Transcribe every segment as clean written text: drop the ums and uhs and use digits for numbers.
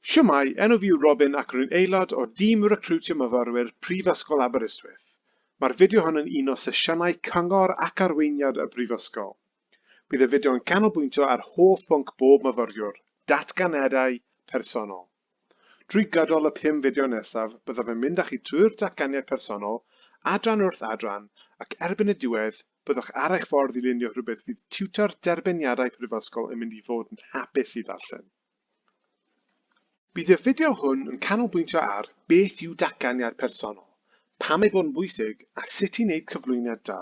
Siwmai, enw fi yw Robin ac rwy'n aelod o dîm recrwtio myfyrwyr Prifysgol Aberystwyth. Mae'r fideo hwn yn un o sesiynau cyngor ac arweiniad y Prifysgol. Bydd y fideo yn canolbwyntio ar hoff bwnc bob myfyriwr, datganiadau personol. Drwy gydol y 5 fideo nesaf, byddaf yn mynd â chi trwy'r datganiad personol, adran wrth adran, ac erbyn y diwedd, byddwch ar eich ffordd i lunio rhywbeth fydd tiwtor derbyniadau Prifysgol yn mynd i fod yn hapus i ddarllen. Bydd y fideo hwn yn canolbwyntio ar beth yw datganiad personol, pam ei bod yn bwysig a sut i wneud cyflwyniad da.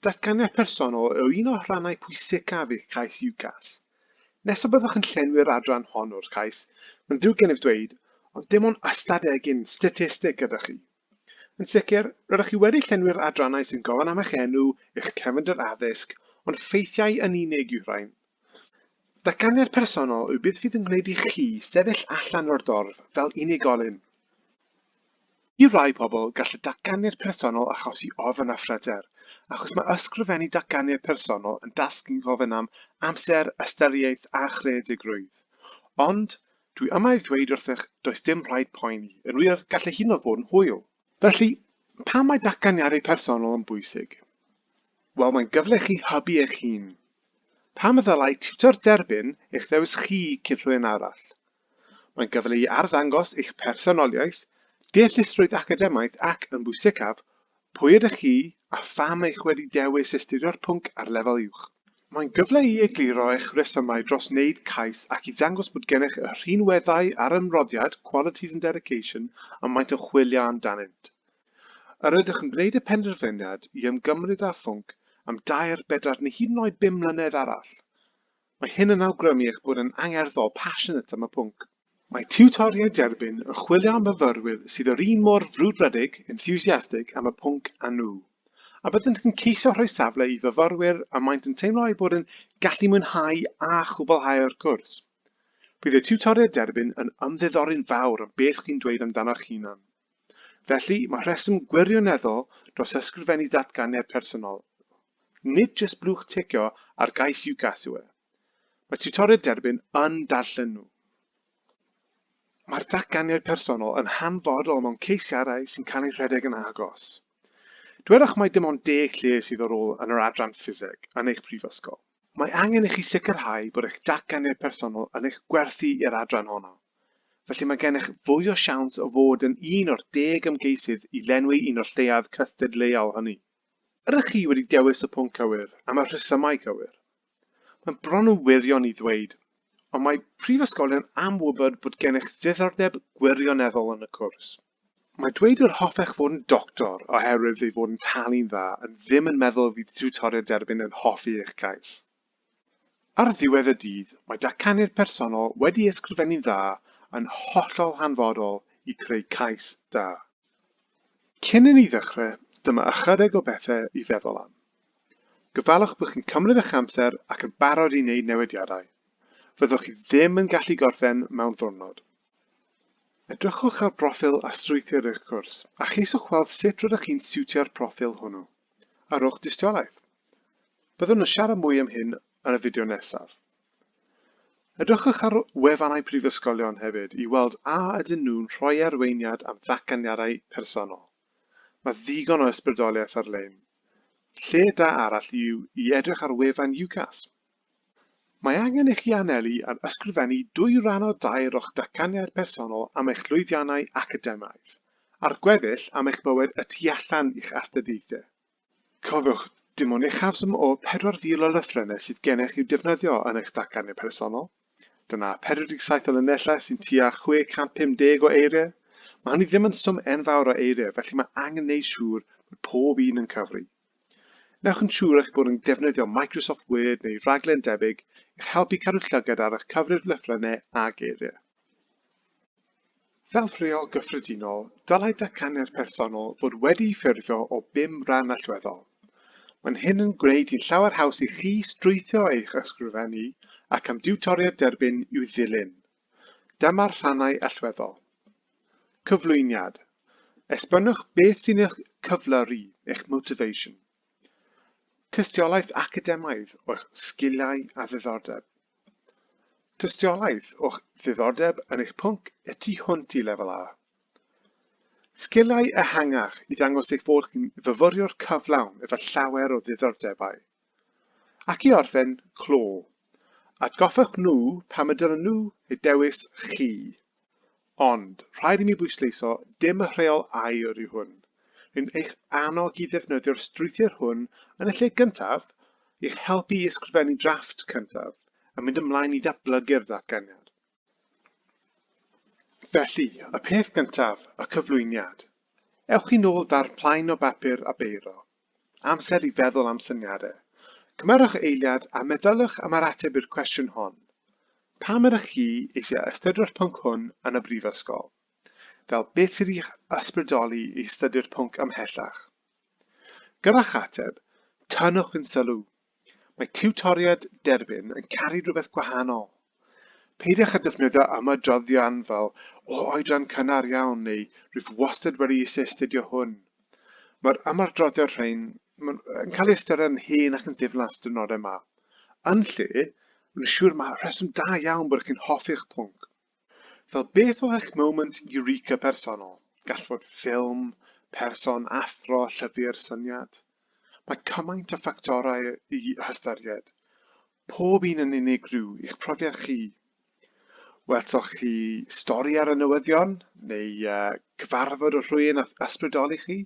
Datganiad personol yw un o rhannau pwysicaf eich cais UCAS. Nesaf byddwch yn llenwi'r adran hon o'r cais, mae'n ddrwg gennyf dweud, ond dim ond ystadegyn statistig gyda chi. Yn sicr, rydych chi wedi llenwi'r adrannau sy'n gofyn am eich enw, eich cefndir addysg, ond ffeithiau yn unig yw rhain. Datganiad personol yw beth fydd yn gwneud i chi sefyll allan o'r dorf fel unigolyn. I rai pobl gall y datganiad personol achosi ofn a phryder, achos mae ysgrifennu datganiad personol yn dasgu'n gofyn am amser, ystyriaeth a chredigrwydd. Ond, dwi yma i ddweud wrthych does dim rhaid poeni, yn wir gall hyn o fod yn hwyl. Felly, pam mae datganiadau personol yn bwysig? Wel, mae'n gyfle chi hybu eich hun. Pam y ddylai tiwtor derbyn eich ddewis chi cyn rhywun arall? Mae'n gyfle i arddangos eich personoliaeth, deallusrwydd academaidd ac, yn bwysicaf, pwy ydych chi a pham eich wedi dewis astudio'r pwnc ar lefel uwch. Mae'n gyfle i egluro eich resymau dros wneud cais ac i ddangos bod gennych y rhinweddau ar ymroddiad, qualities and dedication, a maent yn chwilio amdanynt. Yr ydych yn gwneud y penderfyniad i ymgymryd â phwnc am 2, 4 neu hyd yn oed 5 mlynedd arall. Mae hyn yn awgrymu eich bod yn angerddol passionate am y pwnc. Mae tiwtoriaid derbyn yn chwilio am myfyrwyr sydd yr un mor frwdfrydig, enthusiastig am y pwnc â nhw, a byddent yn ceisio rhoi safle i fyfyrwyr a maent yn teimlo eu bod yn gallu mwynhau a chwblhau'r cwrs. Bydd y tiwtoriaid derbyn yn ymddiddori'n fawr am beth chi'n dweud amdano'ch hunan. Felly, mae rheswm gwirioneddol dros ysgrifennu datganiad personol. Nid jyst blwch ticio ar gais UCAS yw e. Mae tiwtoriaid derbyn yn darllen nhw. Mae'r datganiad personol yn hanfodol mewn ceisiadau sy'n cael ei rhedeg yn agos. Dwedwch mai dim ond 10 lle sydd ar ôl yn yr adran ffiseg yn eich prifysgol. Mae angen i chi sicrhau bod eich datganiad personol yn eich gwerthu i'r adran honno. Felly mae gennych fwy o siawns o fod yn un o'r 10 ymgeisydd i lenwi un o'r lleiad cystadleuol hynny. Ydych chi wedi dewis y pwnc cywir am y rhesymau cywir? Mae'n bron yn wirion i ddweud, ond mae prifysgolion am wybod bod gennych ddiddordeb gwirioneddol yn y cwrs. Mae dweud yr hoffech fod yn doctor oherwydd ei fod yn talu'n dda yn ddim yn meddwl fydd tiwtoriaid derbyn yn hoffi eich cais. Ar ddiwedd y dydd, mae datganiad personol wedi ysgrifennu'n dda yn hollol hanfodol i creu cais da. Cyn i ni ddechrau, dyma ychydig o bethau i feddwl am. Gofalwch bod chi'n cymryd eich amser ac yn barod i wneud newidiadau. Fyddwch chi ddim yn gallu gorffen mewn ddiwrnod. Edrychwch ar broffil a strwythur eich cwrs a cheiswch weld sut rydych chi'n siwtio'r proffil hwnnw. Arwch dystiolaeth. Byddwn yn siarad mwy am hyn yn y fideo nesaf. Edrychwch ar wefannau prifysgolion hefyd i weld a ydyn nhw'n rhoi arweiniad am ddatganiadau personol. Mae ddigon o ysbrydoliaeth ar-lein. Lle da arall yw i edrych ar wefan UCAS. Mae angen i chi anelu ar ysgrifennu 2 rhan o 2 o'ch datganiad personol am eich llwyddiannau academaidd, a'r gweddill am eich bywyd y tu allan i'ch astudiaethau. Cofiwch, dim ond uchafswm o 4,000 o lythrennau sydd gennych i'w defnyddio yn eich datganiad personol. Dyna 47 o linellau sy'n tua 650 o eiriau. Mae hynny ddim yn swm enfawr o eiriau, felly mae angen gwneud siŵr bod pob un yn cyfri. Newch yn siŵr eich bod yn defnyddio Microsoft Word neu raglen debyg i'ch helpu cadw llygad ar eich cyfrif lythrennau a geiriau. Fel rheol gyffredinol, dylai datganiad personol fod wedi ffurfio o 5 rhan allweddol. Mae'n hyn yn gwneud hi'n llawer haws i chi strwythio eich ysgrifennu ac am diwtoriaid derbyn i'w ddilyn. Dyma'r rhannau allweddol. Cyflwyniad. Esbynwch beth sy'n eich cyflyru, eich motivation. Tystiolaeth academaidd o'ch sgiliau a ddiddordeb. tystiolaeth o'ch ddiddordeb yn eich pwnc y tu hwnt i lefel A. Sgiliau ehangach i ddangos eich fod chi'n fyfyriwr cyflawn efo llawer o ddiddordebau. Ac i orffen, clo. Atgoffwch nhw pam y dylen nhw eu dewis chi. Ond, rhaid i mi bwysleisio dim y rheol air yw hwn. Rwy'n eich annog i ddefnyddio'r strwythur hwn yn y lle gyntaf i'ch helpu i ysgrifennu drafft cyntaf a mynd ymlaen i ddatblygu'r datganiad. Felly, y peth gyntaf, y cyflwyniad. Ewch chi nôl da'r plaen o bapur a beiro. Amser i feddwl am syniadau. Cymerwch eiliad a meddylwch am yr ateb i'r cwestiwn hon. Pam ydych chi eisiau ystudio'r pwnc hwn yn y brifysgol? Fel beth sydd i'ch ysbrydoli i ystudio'r pwnc ymhellach? Gyrra'ch ateb, tynnwch yn sylw. Mae tiwtoriad derbyn yn caru rhywbeth gwahanol. Peidiwch â defnyddio ymadroddion fel o oedran cynnar iawn neu rwyf wastad wedi eisiau astudio hwn. Mae'r ymadroddion rhain yn cael ei ystyried yn hen ac yn ddiflas dynodau yma. Yn lle, rwy'n siŵr mae rheswm da iawn bod chi'n hoffi'ch pwnc. Fel beth oedd eich moment eureka personol? Gall fod ffilm, person, athro, llyfr, syniad. Mae cymaint o ffactorau i hystyried. Pob un yn unigryw i'ch profiad chi. Welsoch chi stori ar y newyddion, neu cyfarfod o rhywun a ysbrydoli chi,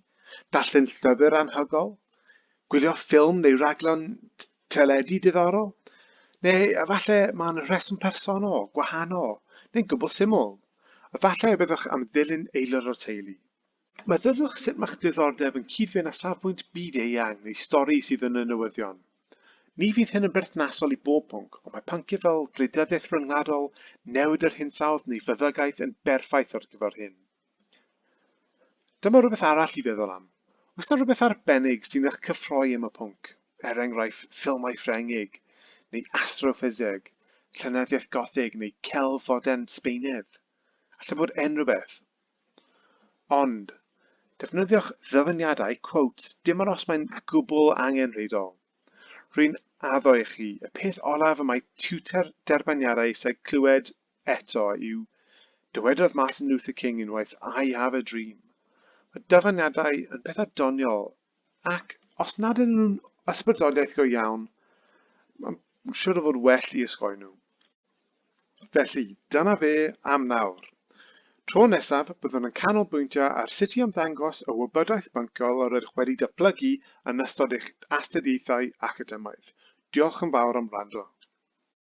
darllen llyfr anhygol, gwylio ffilm neu raglen teledu diddorol, neu efallai mae'n rheswm personol, gwahanol, neu'n gwbl syml. Efallai y byddwch am ddilyn aelod o'r teulu. Meddylwch sut mae'ch diddordeb yn cyd-fynd â safbwynt byd-eang neu stori sydd yn y newyddion. Ni fydd hyn yn berthnasol i bob pwnc, ond mae pynciau fel gwleidyddiaeth rhyngwladol, newid yr hinsawdd neu feddygaeth yn berffaith ar gyfer hyn. Dyma rhywbeth arall i feddwl am. Oes yna rhywbeth arbennig sy'n eich cyffroi am y pwnc? Enghraifft, ffilmau Ffrengig, neu astroffiseg, llenyddiaeth gothig neu celf fodern Sbeinaidd. Allai bod unrhyw beth. Ond, defnyddiwch ddyfyniadau, quotes, dim ond os mae'n gwbl angenrheidiol. Rwy'n addo i chi, y peth olaf y mae tiwtor derbaniadau eisiau clywed eto yw dywedodd Martin Luther King unwaith, I have a dream. Mae dyfyniadau yn pethau doniol ac os nad ydyn nhw'n ysbrydoliaeth go iawn, mae'n siŵr o fod well i ysgoi nhw. Felly, dyna fe am nawr. Tro nesaf, byddwn yn canolbwyntio ar sut i ymddangos y wybodaeth byncol yr ydych wedi datblygu yn ystod eich astudiaethau academaidd. Diolch yn fawr am wrando.